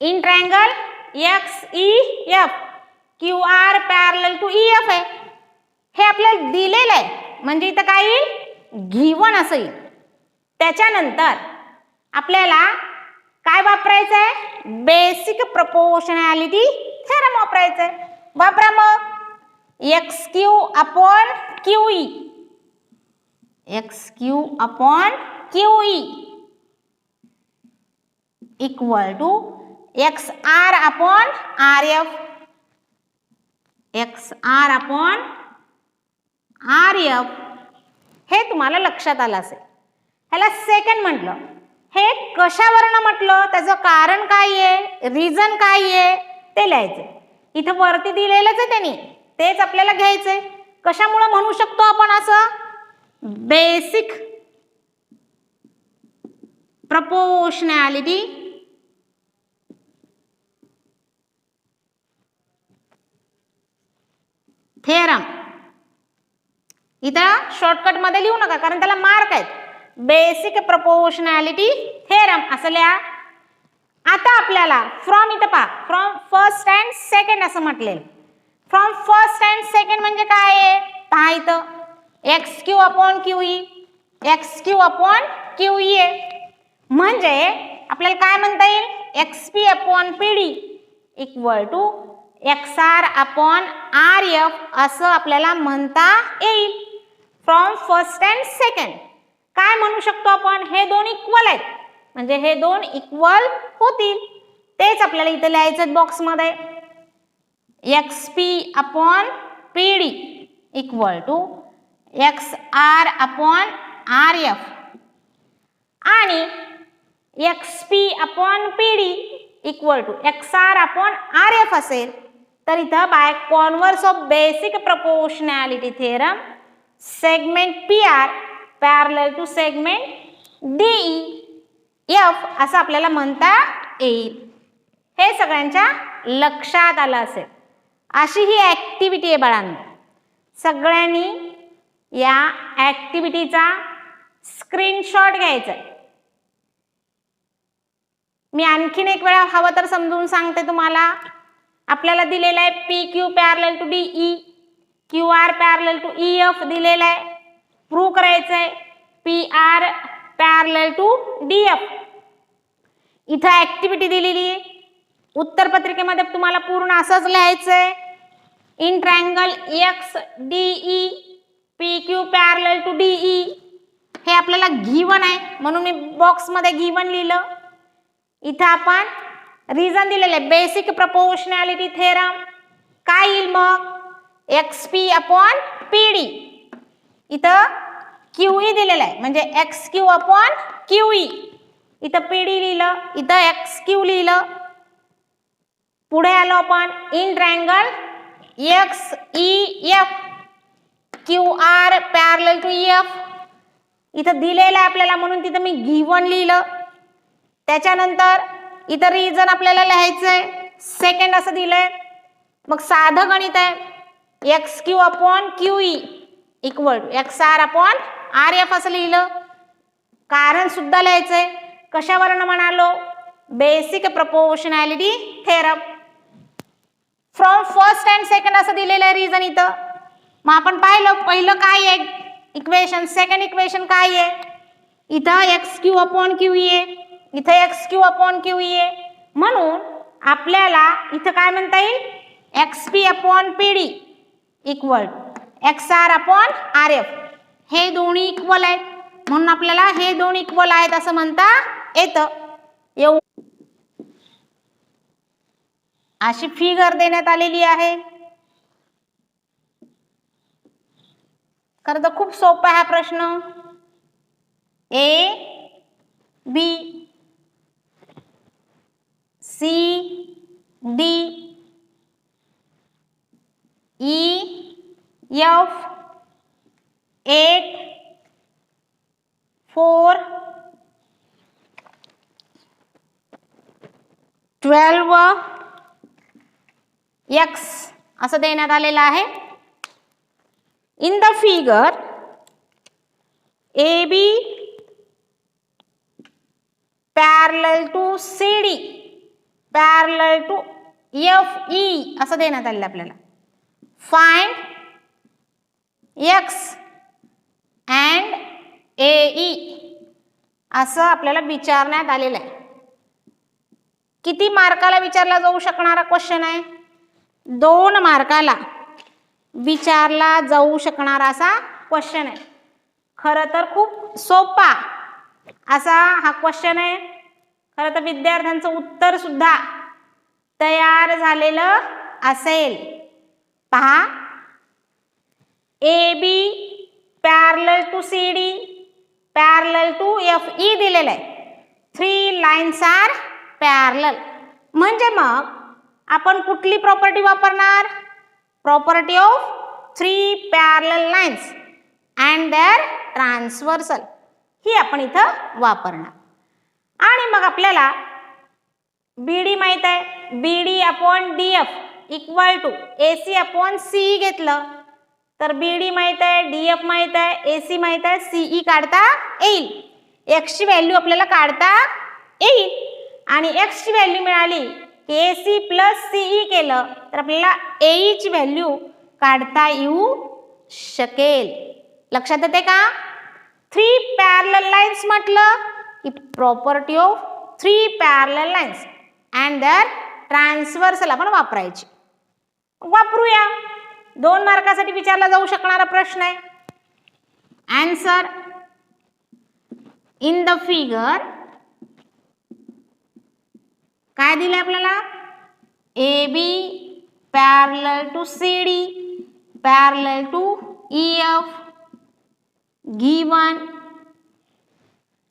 In triangle XEF QR parallel to EF आहे. हे आपल्याला दिलेलं आहे म्हणजे इथं काय येईल गिवन असं येईल. त्याच्यानंतर आपल्याला काय वापरायचं आहे बेसिक प्रोपोर्शनॅलिटी थेरम वापरायचं आहे. वापरा मग XQ upon QE XQ upon QE equal to XR upon RF XR upon RF हे तुम्हाला लक्षात आलं असेल. ह्याला सेकंड म्हटलं. हे कशावरनं म्हटलं त्याचं कारण काय आहे रिझन काय आहे ते लिहायचं. इथं वरती दिलेलंच आहे त्यांनी तेच आपल्याला घ्यायचंय. कशामुळे म्हणू शकतो आपण असं बेसिक प्रोपोर्शनॅलिटी थेरम. इथं शॉर्टकट मध्ये लिहू नका कारण त्याला मार्क आहेत. बेसिक प्रोपोर्शनॅलिटी थेरम असं लिहा. आता आपल्याला फ्रॉम इथं पहा फ्रॉम फर्स्ट अँड सेकंड असं म्हटलेलं. फ्रॉम फर्स्ट अँड सेकंड म्हणजे काय आहे पहा इथं XQ upon QE XQ upon QE आहे. म्हणजे आपल्याला काय म्हणता येईल XP upon PD equal to XR upon RF असं आपल्याला म्हणता येईल. फ्रॉम फर्स्ट अँड सेकंड काय म्हणू शकतो आपण हे दोन इक्वल आहेत म्हणजे हे दोन इक्वल होतील. तेच आपल्याला इथे लिहायचं बॉक्स मध्ये XP upon PD equal to XR upon RF आणि XP upon PD equal to XR upon RF असेल तर इथं by converse of basic proportionality theorem segment PR parallel to segment DEF असं आपल्याला म्हणता येईल. हे सगळ्यांच्या लक्षात आलं असेल. अशी ही ऍक्टिव्हिटी आहे बाळांनो. सगळ्यांनी या ऍक्टिव्हिटीचा स्क्रीनशॉट घ्यायचा आहे. मी आणखीन एक वेळा हवं तर समजून सांगते तुम्हाला. आपल्याला दिलेलं आहे PQ parallel to DE QR parallel to EF दिलेलं आहे. प्रूव्ह करायचं आहे PR पॅरलल टू DF. इथं ऍक्टिव्हिटी दिलेली आहे. उत्तरपत्रिकेमध्ये तुम्हाला पूर्ण असंच लिहायचं आहे. In triangle XDE PQ parallel to DE हे आपल्याला गिवन आहे म्हणून मी बॉक्स मध्ये गिवन लिहिलं. इथं आपण रिझन दिलेलं आहे बेसिक प्रोपोर्शनॅलिटी थेरम. काय येईल मग XP अपॉन PD. इथं QE दिलेलं आहे म्हणजे XQ अपॉन QE. इथं PD लिहिलं इथं XQ लिहिलं. पुढे आलो आपण in triangle XEF QR parallel to EF इथं दिलेलं आहे आपल्याला म्हणून तिथं मी गिवन लिहिलं. त्याच्यानंतर इथं रिझन आपल्याला लिहायचंय सेकंड असं दिलंय. मग साधं गणित आहे XQ upon QE equal to XR upon RF असं लिहिलं. कारण सुद्धा लिहायचंय कशावरनं म्हणालो basic proportionality theorem. From first and second असं दिलेलं आहे रिझन इथं. मग आपण पाहिलं पहिलं काय आहे इक्वेशन सेकंड इक्वेशन काय आहे इथं XQ अपॉन QE आहे इथं XQ अपॉन QE आहे. म्हणून आपल्याला इथं काय म्हणता येईल XP upon PD equal XR upon RF हे दोन्ही इक्वल आहेत म्हणून आपल्याला हे दोन इक्वल आहेत असं म्हणता येतं. अशी फिगर देण्यात आलेली आहे. खरं तर खूप सोपा आहे हा प्रश्न. A B C D E F 8 4 12 X असं देण्यात आलेलं आहे. In the figure AB parallel to CD parallel to FE असं देण्यात आलेलं आपल्याला. फाइंड X अँड AE असं आपल्याला विचारण्यात आलेलं आहे. किती मार्काला विचारला जाऊ शकणारा क्वेश्चन आहे? 2 मार्काला विचारला जाऊ शकणारा असा क्वेश्चन आहे. खरं तर खूप सोपा असा हा क्वेश्चन आहे. खरं तर विद्यार्थ्यांचं उत्तर सुद्धा तयार झालेलं असेल. पहा, AB parallel to CD parallel to FE दिलेलं आहे. 3 लाईन्स आर पॅरलल. म्हणजे मग आपण कुठली प्रॉपर्टी वापरणार? Property of 3 parallel lines and their transversal ही आपण इथं वापरणार. आणि मग आपल्याला BD माहित आहे. BD upon DF equal to AC upon CE घेतलं तर BD माहित आहे, DF माहित आहे, AC माहित आहे, CE काढता येईल. X ची व्हॅल्यू आपल्याला काढता येईल आणि X ची व्हॅल्यू मिळाली की AC प्लस CE केलं तर आपल्याला AE ची व्हॅल्यू काढता येऊ शकेल. लक्षात येते का? 3 पॅरलल लाईन्स म्हटलं की property of 3 parallel lines and their transversal आपण वापरायची. वापरूया. 2 मार्कासाठी विचारला जाऊ शकणारा प्रश्न आहे. आन्सर इन द फिगर काय दिले आपल्याला? AB parallel to CD parallel to EF given,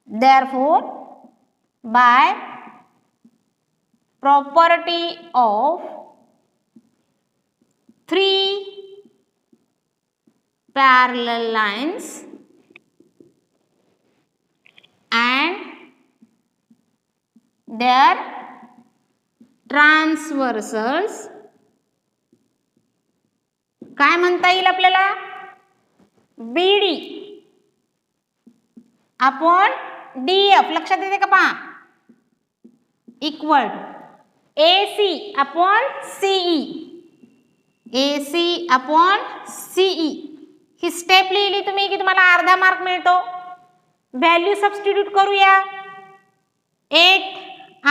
therefore by property of 3 parallel lines and their transversals काय म्हणता येईल आपल्याला? BD अपॉन DF लक्षात येते का? पहा, equal to AC upon CE AC upon CE ही स्टेप लिहिली तुम्ही की तुम्हाला अर्धा मार्क मिळतो. व्हॅल्यू सबस्टिट्यूट करूया. 8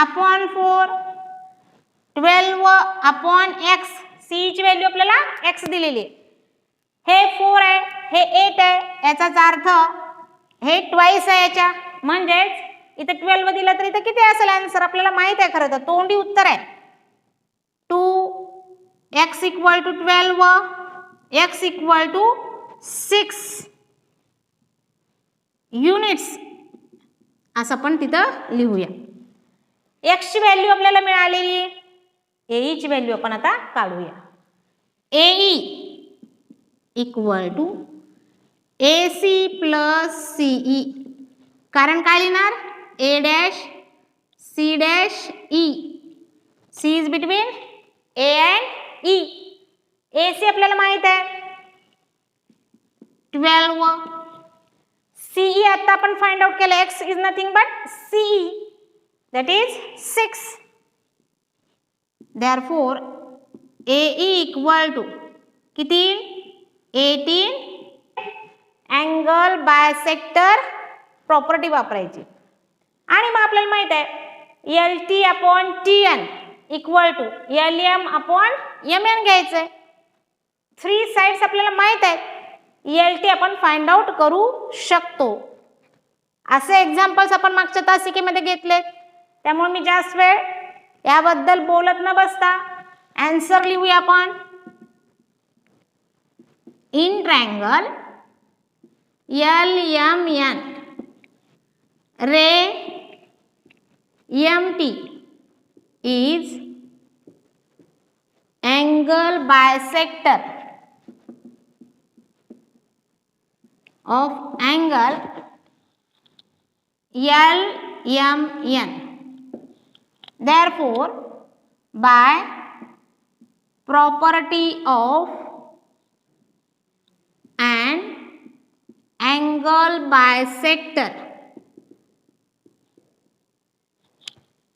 अपॉन 4 12 अपॉन X CE ची व्हॅल्यू आपल्याला X दिलेली आहे. हे 4 आहे, हे 8 आहे, याचाच अर्थ हे ट्वाइस आहे याच्या. म्हणजेच इथे 12 दिला तर इथे किती असेल आन्सर आपल्याला माहित आहे. खरं तर तोंडी उत्तर आहे 2x equal to 12 x equal to 6 units असं आपण तिथं लिहूया. x ची व्हॅल्यू आपल्याला मिळालेली, AE ची व्हॅल्यू आपण आता काढूया. AE equal to AC plus CE. कारण काय लिहिणार? A dash C dash E. C is between A and E. AC आपल्याला माहित आहे 12. CE आता आपण फाइंड आउट केलं. X is nothing but CE that is 6. Therefore AE equal to किती? 18 अँगल बायसेक्टर प्रॉपर्टी वापरायची. आणि मग आपल्याला माहित आहे LT upon TN equal to LM upon MN घ्यायचंय. 3 साइड्स आपल्याला माहित आहेत. LT आपण फाइंड आउट करू शकतो. असे एक्झाम्पल्स आपण मागच्या तासिकेमध्ये घेतले, त्यामुळे मी जास्त वेळ याबद्दल बोलत न बसता आन्सर लिहूया आपण. In triangle LMN ray MT is angle bisector of angle LMN. Therefore, by property of an angle bisector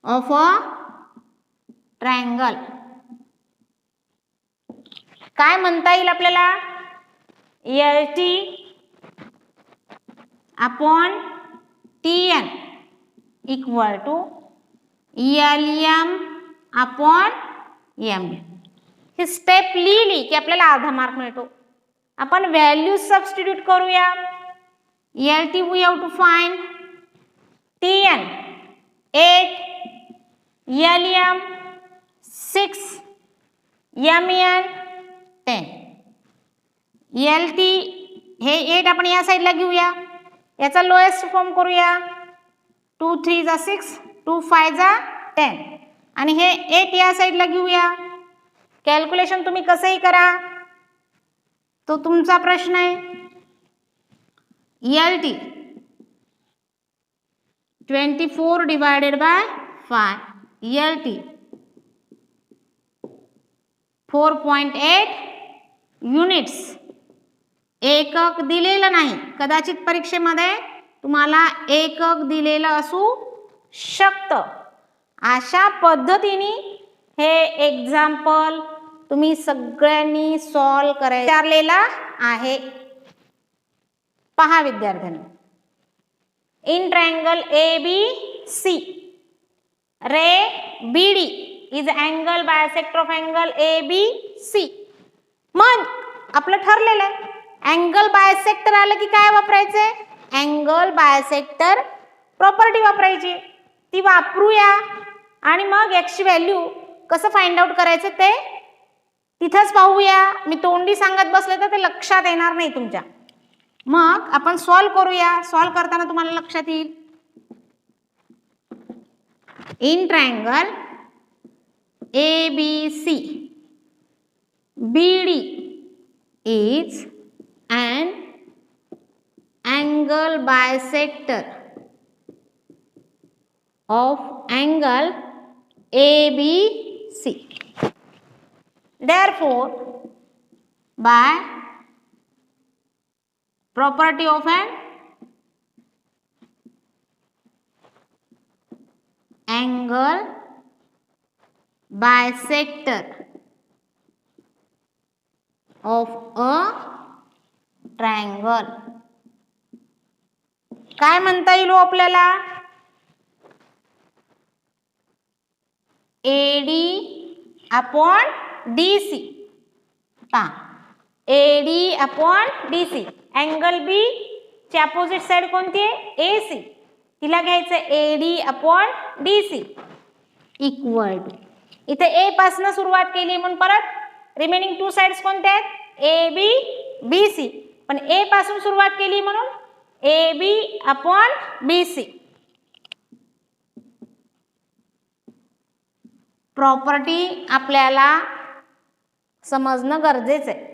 of a triangle काय म्हणता येईल आपल्याला? LT upon TN equal to LM upon MN. ही स्टेप लिहिली की आपल्याला अर्धा मार्क मिळतो. आपण व्हॅल्यू सबस्टिट्यूट करूया. LT we have to find, TN 8, LM 6, MN 10. LT हे 8 आपण या साईडला घेऊया, याचा लोएस्ट फॉर्म करूया. 2 3 जा 6, 2 5 जा 10 आणि हे 8 या साईडला घेऊया. कॅल्क्युलेशन तुम्ही कसंही करा, तो तुमचा प्रश्न आहे. LT 24 divided by 5, LT 4.8 units. एकक दिलेलं नाही, कदाचित परीक्षेमध्ये तुम्हाला एकक दिलेलं असू शकतं. अशा पद्धतीने हे एक्झाम्पल तुम्ही सगळ्यांनी सॉल्व करायचं विचारलेला आहे. पहा विद्यार्थ्यांनो, in triangle ABC ray BD is angle bisector of angle ABC. मग आपलं ठरलेलं आहे, अँगल बायसेक्टर आलं की काय वापरायचंय? अँगल बायसेक्टर प्रॉपर्टी वापरायची. ती वापरूया आणि मग x ची व्हॅल्यू कसं फाइंड आउट करायचं ते तिथंच पाहूया. मी तोंडी सांगत बसले तर ते लक्षात येणार नाही तुमच्या. मग आपण सॉल्व करूया. सॉल्व करताना तुम्हाला लक्षात येईल. In triangle ABC BD is an angle bisector of angle ABC. Therefore, by property of an angle bisector of a triangle, काय म्हणता येईल आपल्याला? AD upon DC. पहा, AD upon DC. Angle B ची अपोजिट साइड कोणती आहे? AC. तिला घ्यायचं AD upon DC equal to, इथे A पासून सुरुवात केली म्हणून परत रिमेनिंग 2 साइड्स कोणते आहेत? AB BC. पण A पासून सुरुवात केली म्हणून AB अपॉन BC. प्रॉपर्टी आपल्याला समजणं गरजेचं आहे.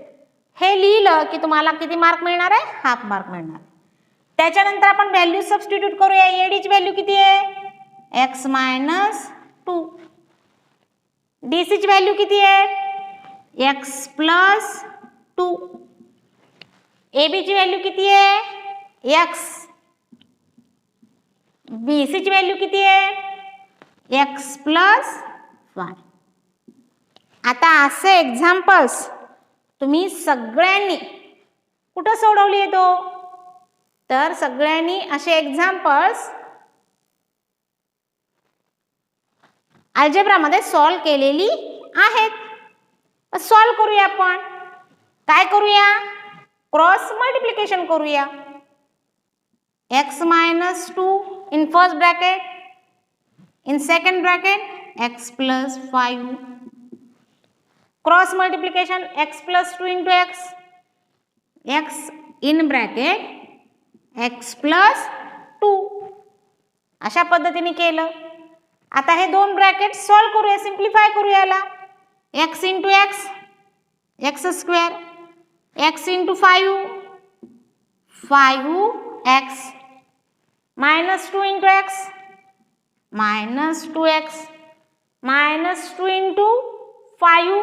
हे लिहिलं की तुम्हाला किती मार्क मिळणार आहे? हाफ मार्क मिळणार. त्याच्यानंतर आपण व्हॅल्यू सबस्टिट्यूट करूया. AD ची व्हॅल्यू किती आहे? x - 2. DC ची व्हॅल्यू किती आहे? x + 2. AB ची व्हॅल्यू किती आहे? x. BC ची व्हॅल्यू किती आहे? x + 1. आता असे एक्झाम्पल्स तुम्ही सगळ्यांनी कुठं सोडवली येतो? तर सगळ्यांनी असे एक्झाम्पल्स अल्जेब्रामध्ये सॉल्व केलेली आहेत. सॉल्व करूया आपण. काय करूया? क्रॉस मल्टिप्लिकेशन करूया. x - 2 in first bracket, in second bracket x + 5. Cross multiplication x + 2 into x, x in bracket x + 2. अशा पद्धतीने केलं. आता हे दोन ब्रॅकेट सॉल्व करूया, सिंप्लिफाय करूया याला. x into x, x², x into 5, 5x, -2 into x, -2x, -2 into 5,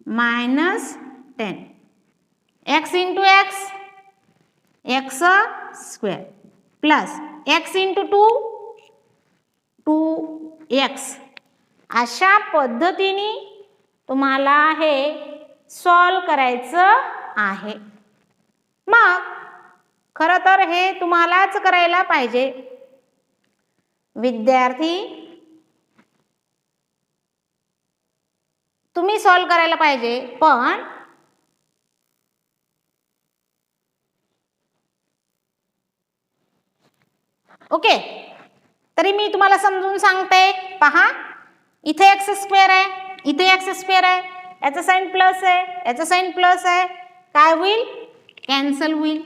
-10, x into x, x² plus x into 2, 2x अशा पद्धतीने तुम्हाला हे सॉल्व करायचं आहे. मग खरं तर हे तुम्हालाच करायला पाहिजे. विद्यार्थी तुम्ही सॉल्व करायला पाहिजे, पण ओके. तरी मी तुम्हाला समजून सांगते. पहा, इथे एक्स स्क्वेअर आहे, इथे एक्स स्क्वेअर आहे, याचा साइन प्लस आहे, याचा साइन प्लस आहे, काय होईल? कॅन्सल होईल.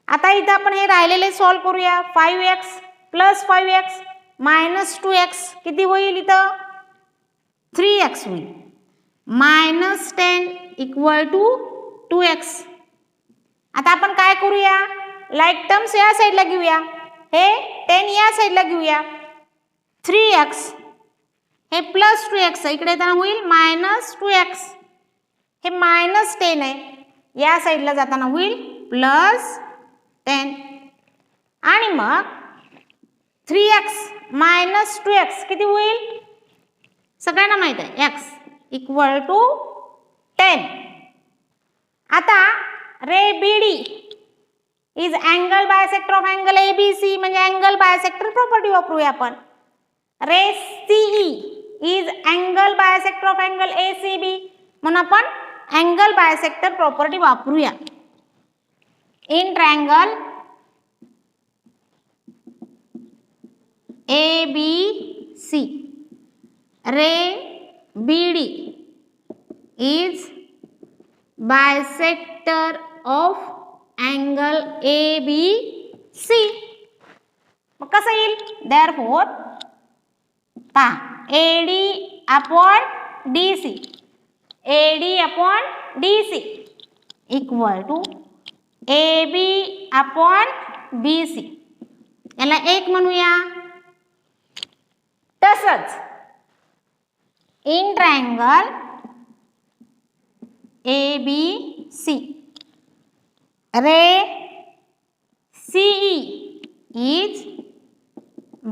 आता इथं आपण हे राहिलेले सॉल्व करूया. 5x plus 5x minus 2x किती होईल? इथं 3x होईल. Minus 10 equal to 2x. आता आपण काय करूया? लाईक टर्म्स या साईडला घेऊया, हे 10 या साईडला घेऊया. 3x हे प्लस 2x इकडे येताना होईल मायनस 2x. हे मायनस 10 आहे, या साईडला जाताना होईल प्लस 10. आणि मग 3x मायनस 2x किती होईल? सगळ्यांना माहित आहे x इक्वल टू 10. आता ray BD is angle bisector of angle ABC, म्हणजे अँगल बायसेक्टर प्रॉपर्टी वापरूया आपण. Ray CE is angle bisector of angle ACB, म्हणून आपण अँगल बायसेक्टर प्रॉपर्टी वापरूया. In triangle ABC ray BD is bisector of angle ABC. मग कसं येईल? Therefore पहा, AD upon DC, AD upon DC equal to AB upon BC. याला एक म्हणूया. तसंच in triangle ABC ray CE is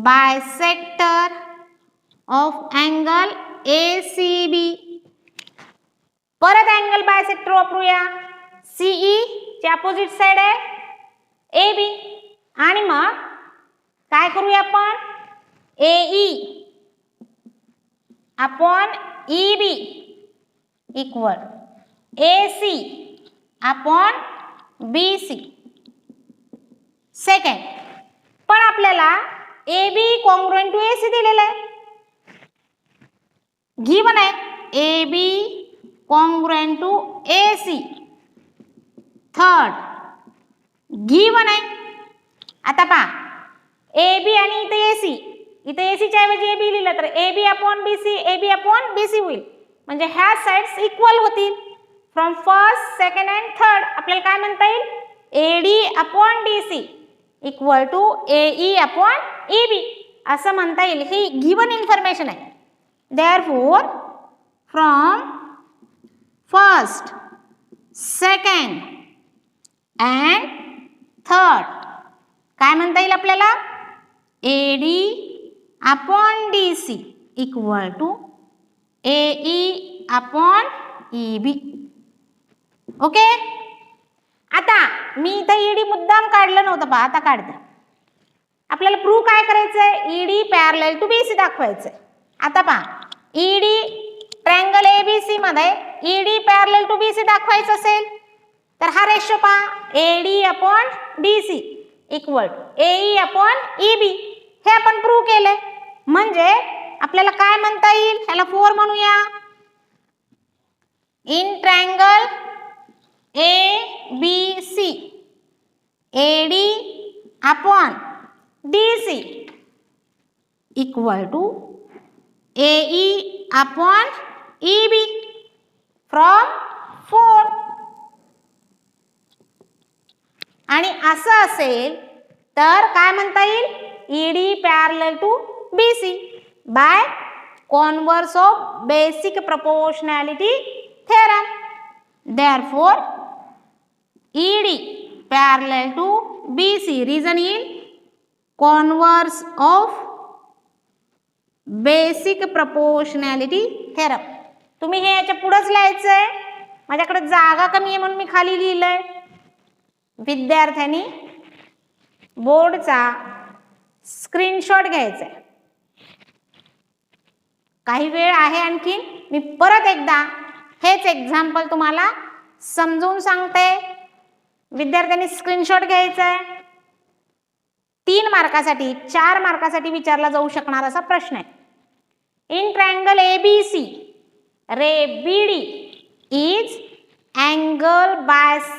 bisector of angle ACB. परत angle bisector वापरूया. CE ची अपोजिट साइड आहे AB, आणि मग काय करूया आपण? AE upon EB equal AC upon BC. Second, पण आपल्याला AB कॉन्ग्रुएंट टू AC दिलेला आहे, गिवन आहे AB congruent to AC. Third given आहे. आता पहा, AB आणि इथे AC, इथे AC च्या ऐवजी AB लिहिलं तर AB upon BC, AB upon BC होईल, म्हणजे ह्या साइड्स इक्वल होतील. From first, second and third आपल्याला काय म्हणता येईल? AD upon DC equal to AE upon EB असं म्हणता येईल. ही गिवन इन्फॉर्मेशन आहे. Therefore from first, second and third काय म्हणता येईल आपल्याला? AD upon DC equal to AE upon EB. Okay. आता मी इथं ED मुद्दाम काढलं नव्हतं, पहा आता काढते. आपल्याला प्रूव्ह काय करायचंय? ED पॅरलल टू BC दाखवायचंय. आता पहा, ED ट्रायंगल ABC मध्ये ED पॅरलल टू BC दाखवायचं असेल तर हा रेशो पहा, AD upon DC equal to AE upon EB. हे आपण प्रूव्ह केलंय, म्हणजे आपल्याला काय म्हणता येईल? ह्याला 4 म्हणूया. In triangle ABC AD upon DC equal to AE upon EB from 4. आणि असं असेल तर काय म्हणता येईल? ED parallel to BC by converse of basic proportionality theorem. Therefore ED parallel to BC, reason in converse of basic proportionality theorem. तुम्ही हे याच्या पुढेच लिहायचंय, माझ्याकडे जागा कमी आहे म्हणून मी खाली लिहिलंय. विद्यार्थ्यांनी बोर्डचा स्क्रीनशॉट घ्यायचा आहे. काही वेळ आहे आणखीन, मी परत एकदा हेच एक्झाम्पल तुम्हाला समजून सांगते. विद्यार्थ्यांनी स्क्रीनशॉट घ्यायचा आहे. 3 मार्कासाठी 4 मार्कासाठी विचारला जाऊ शकणार असा प्रश्न आहे. In triangle ABC ray BD is angle bisect